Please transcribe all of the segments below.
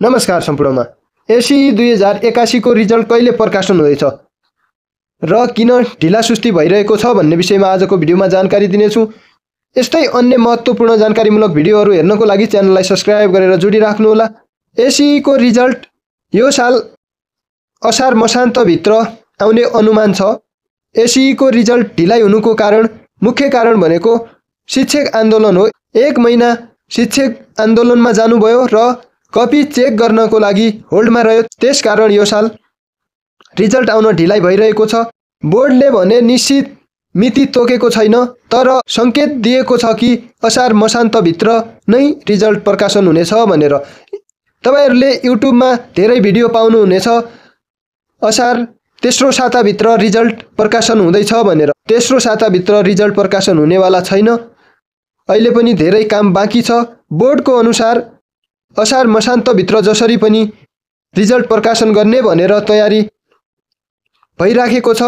नमस्कार सम्पूर्णमा। एसई 2081 को रिजल्ट कहिले प्रकाशन हुँदैछ र किन ढिलासुस्ती भइरहेको छ भन्ने विषयमा आजको भिडियोमा जानकारी दिनेछु। यस्तै अन्य महत्त्वपूर्ण जानकारीमूलक भिडियोहरू हेर्नको लागि च्यानललाई सब्स्क्राइब गरेर जोडिराख्नुहोला। एसई को रिजल्ट यो साल असार मसान्तभित्र आउने अनुमान छ। एसई को रिजल्ट ढिलाइ हुनुको मुख्य कारण भनेको शिक्षक आन्दोलन हो। 1 महिना शिक्षक आन्दोलनमा जानुभयो र कपी चेक गर्नको लागि होल्डमा रह्यो। त्यसकारण यो साल रिजल्ट आउन ढिलाइ भइरहेको छ। बोर्डले भने निश्चित मिति तोकेको छैन, तर सङ्केत दिएको छ कि असार मसान्तभित्र नै रिजल्ट प्रकाशन हुनेछ भनेर। तपाईहरूले युट्युबमा धेरै भिडियो पाउनुहुनेछ असार तेस्रो साताभित्र रिजल्ट प्रकाशन हुँदैछ भनेर। तेस्रो साताभित्र रिजल्ट प्रकाशन हुनेवाला छैन। अहिले पनि धेरै काम बाँकी छ। बोर्डको अनुसार असार मसान्तभित्र जसरी पनि रिजल्ट प्रकाशन गर्ने भनेर तयारी भइराखेको छ,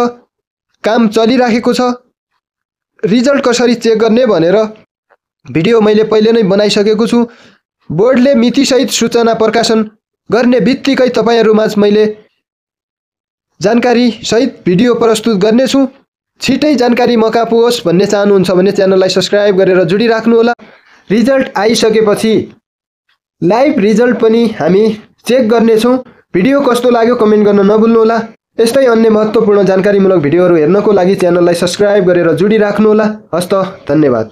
काम चलिराखेको छ। रिजल्ट कसरी चेक गर्ने भनेर भिडियो मैले पहिले नै बनाइसकेको छु। बोर्डले मितिसहित सूचना प्रकाशन गर्ने बित्तिकै तपाईहरुमाझ मैले जानकारी सहित भिडियो प्रस्तुत गर्नेछु। छिटै जानकारी मकापोस् भन्ने चाहनुहुन्छ भने च्यानललाई सब्स्क्राइब गरेर जोडिराख्नुहोला। रिजल्ट आइसकेपछि लाइभ रिजल्ट पनि हामी चेक गर्नेछौँ। भिडियो कस्तो लाग्यो कमेन्ट गर्न नभुल्नुहोला। यस्तै अन्य महत्त्वपूर्ण जानकारीमूलक भिडियोहरू हेर्नको लागि च्यानललाई सब्स्क्राइब गरेर जोडिराख्नुहोला। हस्त, धन्यवाद।